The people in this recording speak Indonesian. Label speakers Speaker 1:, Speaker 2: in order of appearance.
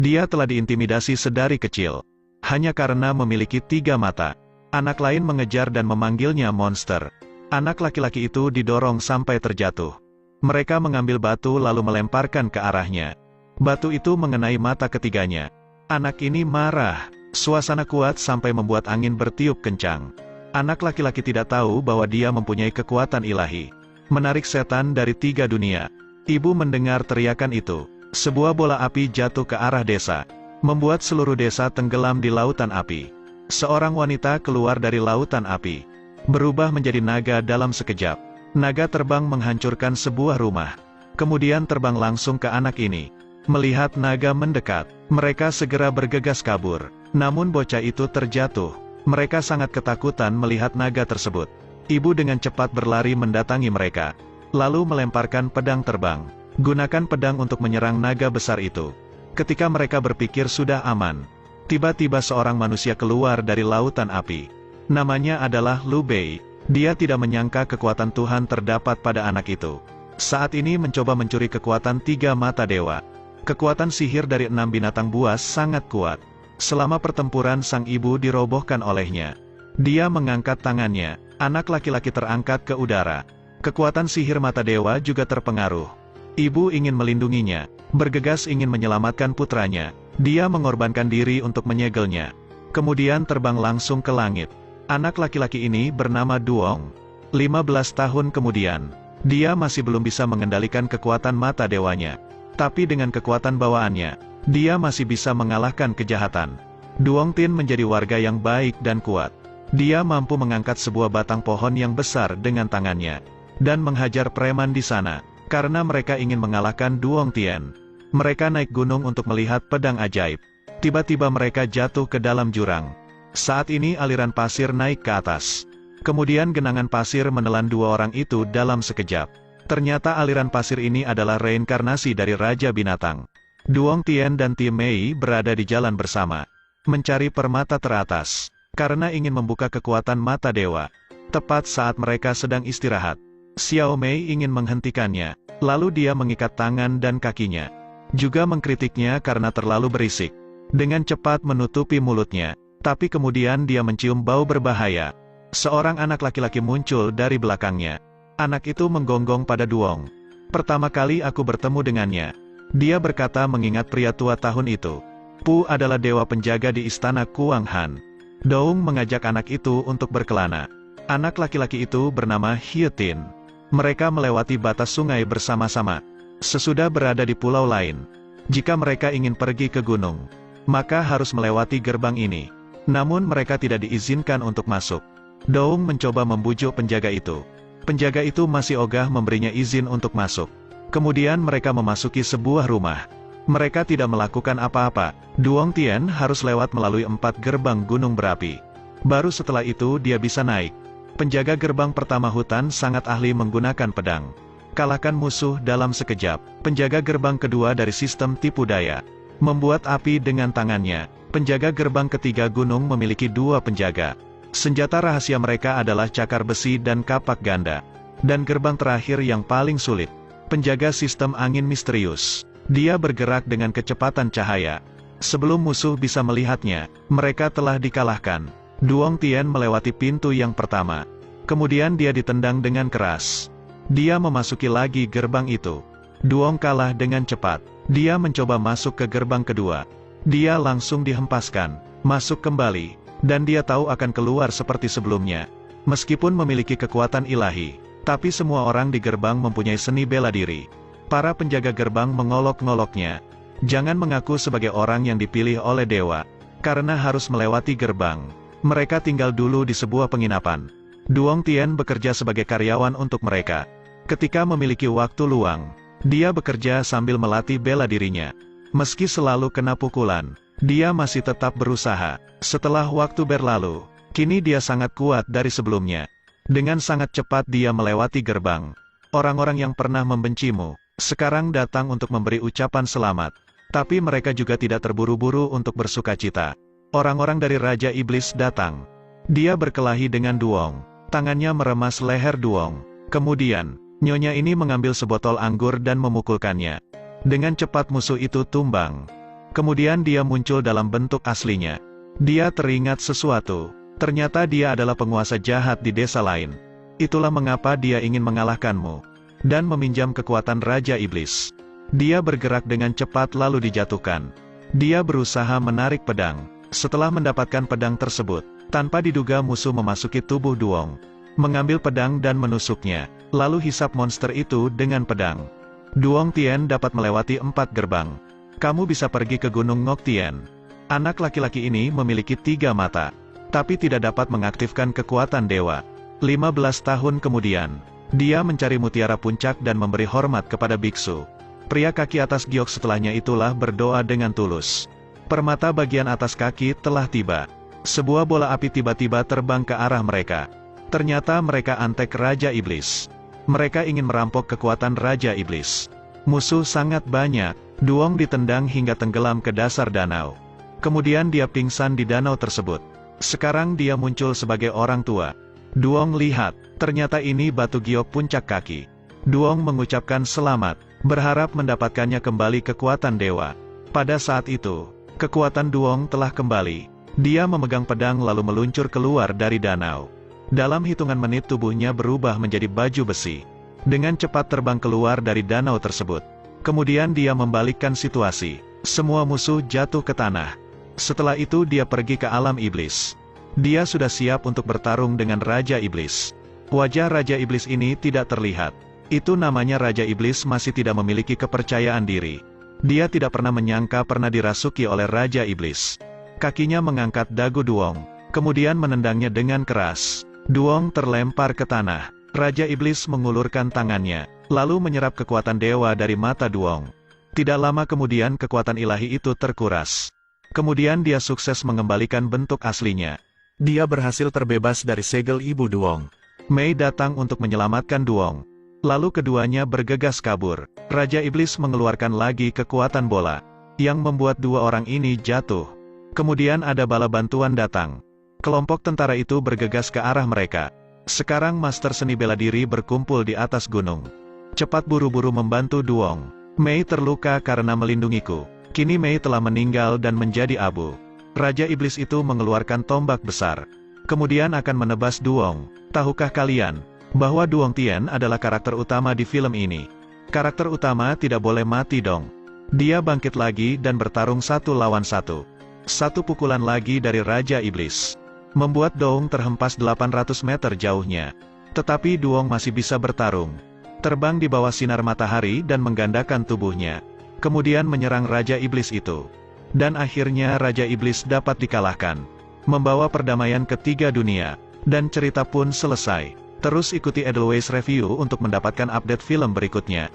Speaker 1: Dia telah diintimidasi sedari kecil. Hanya karena memiliki 3 mata. Anak lain mengejar dan memanggilnya monster. Anak laki-laki itu didorong sampai terjatuh. Mereka mengambil batu lalu melemparkan ke arahnya. Batu itu mengenai mata ketiganya. Anak ini marah. Suasana kuat sampai membuat angin bertiup kencang. Anak laki-laki tidak tahu bahwa dia mempunyai kekuatan ilahi. Menarik setan dari 3 dunia. Ibu mendengar teriakan itu. Sebuah bola api jatuh ke arah desa. Membuat seluruh desa tenggelam di lautan api. Seorang wanita keluar dari lautan api. Berubah menjadi naga dalam sekejap. Naga terbang menghancurkan sebuah rumah. Kemudian terbang langsung ke anak ini. Melihat naga mendekat, mereka segera bergegas kabur. Namun bocah itu terjatuh. Mereka sangat ketakutan melihat naga tersebut. Ibu dengan cepat berlari mendatangi mereka. Lalu melemparkan pedang terbang. Gunakan pedang untuk menyerang naga besar itu. Ketika mereka berpikir sudah aman, tiba-tiba seorang manusia keluar dari lautan api. Namanya adalah Lu Bei. Dia tidak menyangka kekuatan Tuhan terdapat pada anak itu. Saat ini mencoba mencuri kekuatan 3 mata dewa. Kekuatan sihir dari 6 binatang buas sangat kuat. Selama pertempuran sang ibu dirobohkan olehnya. Dia mengangkat tangannya, anak laki-laki terangkat ke udara. Kekuatan sihir mata dewa juga terpengaruh. Ibu ingin melindunginya, bergegas ingin menyelamatkan putranya. Dia mengorbankan diri untuk menyegelnya. Kemudian terbang langsung ke langit. Anak laki-laki ini bernama Duong. 15 tahun kemudian, dia masih belum bisa mengendalikan kekuatan mata dewanya. Tapi dengan kekuatan bawaannya, dia masih bisa mengalahkan kejahatan. Duong Tin menjadi warga yang baik dan kuat. Dia mampu mengangkat sebuah batang pohon yang besar dengan tangannya. Dan menghajar preman di sana, karena mereka ingin mengalahkan Duong Tien. Mereka naik gunung untuk melihat pedang ajaib. Tiba-tiba mereka jatuh ke dalam jurang. Saat ini aliran pasir naik ke atas. Kemudian genangan pasir menelan 2 orang itu dalam sekejap. Ternyata aliran pasir ini adalah reinkarnasi dari Raja Binatang. Duong Tien dan Tim Mei berada di jalan bersama. Mencari permata teratas. Karena ingin membuka kekuatan mata dewa. Tepat saat mereka sedang istirahat, Xiao Mei ingin menghentikannya. Lalu dia mengikat tangan dan kakinya. Juga mengkritiknya karena terlalu berisik. Dengan cepat menutupi mulutnya. Tapi kemudian dia mencium bau berbahaya. Seorang anak laki-laki muncul dari belakangnya. Anak itu menggonggong pada Duong. Pertama kali aku bertemu dengannya. Dia berkata mengingat pria tua tahun itu. Pu adalah dewa penjaga di istana Kuang Han. Doung mengajak anak itu untuk berkelana. Anak laki-laki itu bernama Hie Tin. Mereka melewati batas sungai bersama-sama. Sesudah berada di pulau lain. Jika mereka ingin pergi ke gunung, maka harus melewati gerbang ini. Namun mereka tidak diizinkan untuk masuk. Doung mencoba membujuk penjaga itu. Penjaga itu masih ogah memberinya izin untuk masuk. Kemudian mereka memasuki sebuah rumah. Mereka tidak melakukan apa-apa. Duong Tien harus lewat melalui 4 gerbang gunung berapi. Baru setelah itu dia bisa naik. Penjaga gerbang pertama hutan sangat ahli menggunakan pedang. Kalahkan musuh dalam sekejap. Penjaga gerbang kedua dari sistem tipu daya. Membuat api dengan tangannya. Penjaga gerbang ketiga gunung memiliki 2 penjaga. Senjata rahasia mereka adalah cakar besi dan kapak ganda. Dan gerbang terakhir yang paling sulit, penjaga sistem angin misterius. Dia bergerak dengan kecepatan cahaya. Sebelum musuh bisa melihatnya, mereka telah dikalahkan. Duong Tien melewati pintu yang pertama. Kemudian dia ditendang dengan keras. Dia memasuki lagi gerbang itu. Duong kalah dengan cepat. Dia mencoba masuk ke gerbang kedua. Dia langsung dihempaskan, masuk kembali. Dan dia tahu akan keluar seperti sebelumnya. Meskipun memiliki kekuatan ilahi, tapi semua orang di gerbang mempunyai seni bela diri. Para penjaga gerbang mengolok-ngoloknya. Jangan mengaku sebagai orang yang dipilih oleh dewa, karena harus melewati gerbang. Mereka tinggal dulu di sebuah penginapan. Duong Tien bekerja sebagai karyawan untuk mereka. Ketika memiliki waktu luang, dia bekerja sambil melatih bela dirinya. Meski selalu kena pukulan, dia masih tetap berusaha. Setelah waktu berlalu, kini dia sangat kuat dari sebelumnya. Dengan sangat cepat dia melewati gerbang. Orang-orang yang pernah membencimu, sekarang datang untuk memberi ucapan selamat. Tapi mereka juga tidak terburu-buru untuk bersukacita. Orang-orang dari Raja Iblis datang. Dia berkelahi dengan Duong. Tangannya meremas leher Duong. Kemudian, nyonya ini mengambil sebotol anggur dan memukulkannya. Dengan cepat musuh itu tumbang. Kemudian dia muncul dalam bentuk aslinya. Dia teringat sesuatu. Ternyata dia adalah penguasa jahat di desa lain. Itulah mengapa dia ingin mengalahkanmu dan meminjam kekuatan Raja Iblis. Dia bergerak dengan cepat lalu dijatuhkan. Dia berusaha menarik pedang. Setelah mendapatkan pedang tersebut, tanpa diduga musuh memasuki tubuh Duong, mengambil pedang dan menusuknya, lalu hisap monster itu dengan pedang. Duong Tien dapat melewati 4 gerbang. Kamu bisa pergi ke Gunung Ngok Tien. Anak laki-laki ini memiliki 3 mata, tapi tidak dapat mengaktifkan kekuatan dewa. 15 tahun kemudian, dia mencari mutiara puncak dan memberi hormat kepada biksu. Pria kaki atas giok setelahnya itulah berdoa dengan tulus. Permata bagian atas kaki telah tiba. Sebuah bola api tiba-tiba terbang ke arah mereka. Ternyata mereka antek Raja Iblis. Mereka ingin merampok kekuatan Raja Iblis. Musuh sangat banyak. Duong ditendang hingga tenggelam ke dasar danau. Kemudian dia pingsan di danau tersebut. Sekarang dia muncul sebagai orang tua. Duong lihat, ternyata ini batu giok puncak kaki. Duong mengucapkan selamat, berharap mendapatkannya kembali kekuatan dewa. Pada saat itu, kekuatan Duong telah kembali. Dia memegang pedang lalu meluncur keluar dari danau. Dalam hitungan menit tubuhnya berubah menjadi baju besi. Dengan cepat terbang keluar dari danau tersebut. Kemudian dia membalikkan situasi. Semua musuh jatuh ke tanah. Setelah itu dia pergi ke alam iblis. Dia sudah siap untuk bertarung dengan Raja Iblis. Wajah Raja Iblis ini tidak terlihat. Itu namanya Raja Iblis masih tidak memiliki kepercayaan diri. Dia tidak pernah menyangka pernah dirasuki oleh Raja Iblis. Kakinya mengangkat dagu Duong, kemudian menendangnya dengan keras. Duong terlempar ke tanah. Raja Iblis mengulurkan tangannya, lalu menyerap kekuatan dewa dari mata Duong. Tidak lama kemudian kekuatan ilahi itu terkuras. Kemudian dia sukses mengembalikan bentuk aslinya. Dia berhasil terbebas dari segel ibu Duong. Mei datang untuk menyelamatkan Duong. Lalu keduanya bergegas kabur. Raja Iblis mengeluarkan lagi kekuatan bola, yang membuat dua orang ini jatuh. Kemudian ada bala bantuan datang. Kelompok tentara itu bergegas ke arah mereka. Sekarang Master Seni Bela Diri berkumpul di atas gunung. Cepat buru-buru membantu Duong. Mei terluka karena melindungiku. Kini Mei telah meninggal dan menjadi abu. Raja Iblis itu mengeluarkan tombak besar. Kemudian akan menebas Duong. Tahukah kalian bahwa Duong Tien adalah karakter utama di film ini? Karakter utama tidak boleh mati dong. Dia bangkit lagi dan bertarung 1 lawan 1. Satu pukulan lagi dari Raja Iblis membuat Duong terhempas 800 meter jauhnya. Tetapi Duong masih bisa bertarung. Terbang di bawah sinar matahari dan menggandakan tubuhnya. Kemudian menyerang Raja Iblis itu. Dan akhirnya Raja Iblis dapat dikalahkan. Membawa perdamaian ketiga dunia. Dan cerita pun selesai. Terus ikuti Edelweiss Review untuk mendapatkan update film berikutnya.